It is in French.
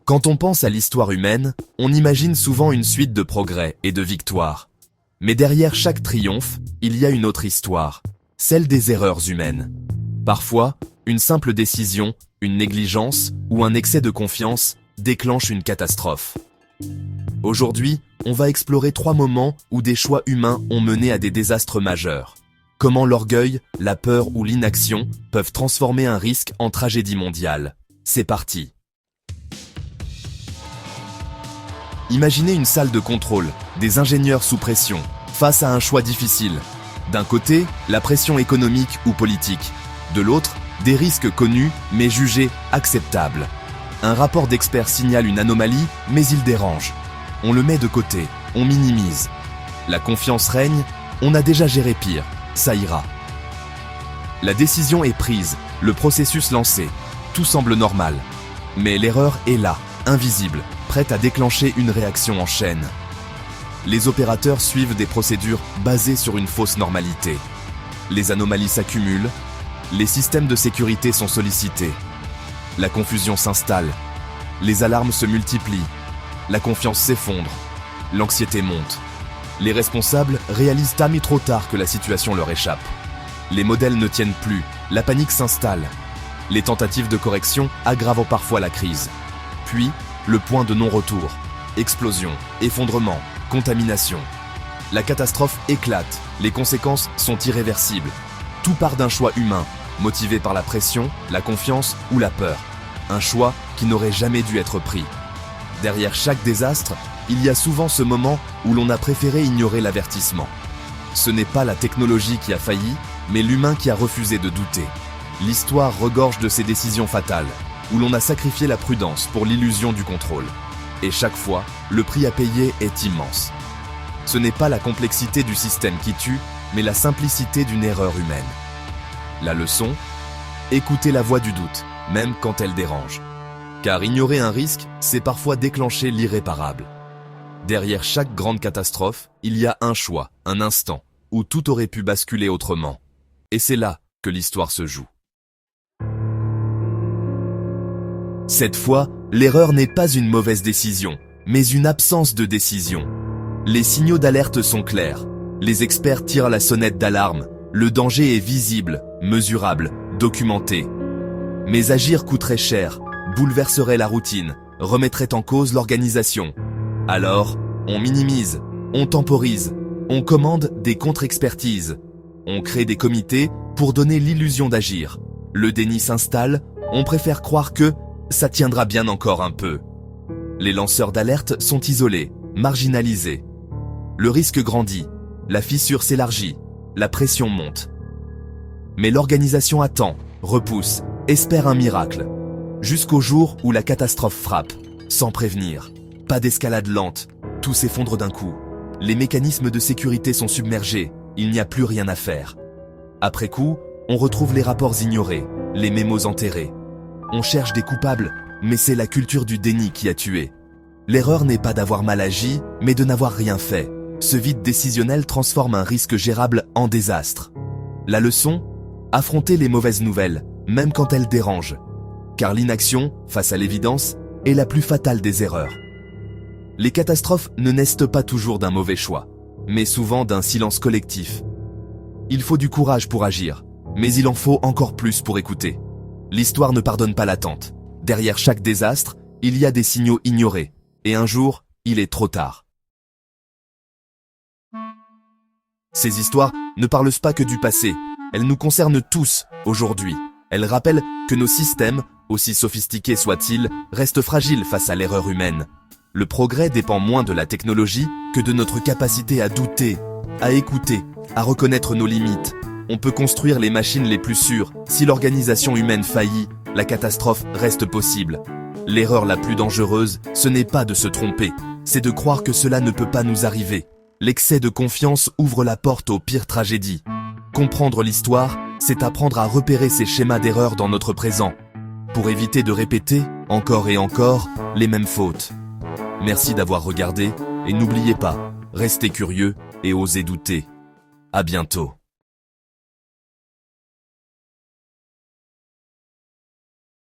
Quand on pense à l'histoire humaine, on imagine souvent une suite de progrès et de victoires. Mais derrière chaque triomphe, il y a une autre histoire, celle des erreurs humaines. Parfois, une simple décision, une négligence ou un excès de confiance déclenche une catastrophe. Aujourd'hui, on va explorer 3 moments où des choix humains ont mené à des désastres majeurs. Comment l'orgueil, la peur ou l'inaction peuvent transformer un risque en tragédie mondiale. C'est parti. Imaginez une salle de contrôle, des ingénieurs sous pression, face à un choix difficile. D'un côté, la pression économique ou politique. De l'autre, des risques connus mais jugés acceptables. Un rapport d'experts signale une anomalie, mais il dérange. On le met de côté, on minimise. La confiance règne, on a déjà géré pire, ça ira. La décision est prise, le processus lancé, tout semble normal. Mais l'erreur est là, invisible, prête à déclencher une réaction en chaîne. Les opérateurs suivent des procédures basées sur une fausse normalité. Les anomalies s'accumulent, les systèmes de sécurité sont sollicités. La confusion s'installe, les alarmes se multiplient, la confiance s'effondre, l'anxiété monte. Les responsables réalisent tard mais trop tard que la situation leur échappe. Les modèles ne tiennent plus, la panique s'installe. Les tentatives de correction aggravent parfois la crise. Puis, le point de non-retour. Explosion, effondrement, contamination. La catastrophe éclate, les conséquences sont irréversibles. Tout part d'un choix humain, motivé par la pression, la confiance ou la peur. Un choix qui n'aurait jamais dû être pris. Derrière chaque désastre, il y a souvent ce moment où l'on a préféré ignorer l'avertissement. Ce n'est pas la technologie qui a failli, mais l'humain qui a refusé de douter. L'histoire regorge de ces décisions fatales, où l'on a sacrifié la prudence pour l'illusion du contrôle. Et chaque fois, le prix à payer est immense. Ce n'est pas la complexité du système qui tue, mais la simplicité d'une erreur humaine. La leçon ? Écoutez la voix du doute, même quand elle dérange. Car ignorer un risque, c'est parfois déclencher l'irréparable. Derrière chaque grande catastrophe, il y a un choix, un instant, où tout aurait pu basculer autrement. Et c'est là que l'histoire se joue. Cette fois, l'erreur n'est pas une mauvaise décision, mais une absence de décision. Les signaux d'alerte sont clairs. Les experts tirent la sonnette d'alarme. Le danger est visible, mesurable, documenté. Mais agir coûterait cher, bouleverserait la routine, remettrait en cause l'organisation. Alors, on minimise, on temporise, on commande des contre-expertises. On crée des comités pour donner l'illusion d'agir. Le déni s'installe, on préfère croire que ça tiendra bien encore un peu. Les lanceurs d'alerte sont isolés, marginalisés. Le risque grandit, la fissure s'élargit, la pression monte. Mais l'organisation attend, repousse, espère un miracle. Jusqu'au jour où la catastrophe frappe, sans prévenir. Pas d'escalade lente, tout s'effondre d'un coup. Les mécanismes de sécurité sont submergés, il n'y a plus rien à faire. Après coup, on retrouve les rapports ignorés, les mémos enterrés. On cherche des coupables, mais c'est la culture du déni qui a tué. L'erreur n'est pas d'avoir mal agi, mais de n'avoir rien fait. Ce vide décisionnel transforme un risque gérable en désastre. La leçon ? Affronter les mauvaises nouvelles, même quand elles dérangent. Car l'inaction, face à l'évidence, est la plus fatale des erreurs. Les catastrophes ne naissent pas toujours d'un mauvais choix, mais souvent d'un silence collectif. Il faut du courage pour agir, mais il en faut encore plus pour écouter. L'histoire ne pardonne pas l'attente. Derrière chaque désastre, il y a des signaux ignorés. Et un jour, il est trop tard. Ces histoires ne parlent pas que du passé. Elles nous concernent tous, aujourd'hui. Elles rappellent que nos systèmes, aussi sophistiqués soient-ils, restent fragiles face à l'erreur humaine. Le progrès dépend moins de la technologie que de notre capacité à douter, à écouter, à reconnaître nos limites. On peut construire les machines les plus sûres. Si l'organisation humaine faillit, la catastrophe reste possible. L'erreur la plus dangereuse, ce n'est pas de se tromper, c'est de croire que cela ne peut pas nous arriver. L'excès de confiance ouvre la porte aux pires tragédies. Comprendre l'histoire, c'est apprendre à repérer ces schémas d'erreur dans notre présent, pour éviter de répéter, encore et encore, les mêmes fautes. Merci d'avoir regardé, et n'oubliez pas, restez curieux et osez douter. À bientôt.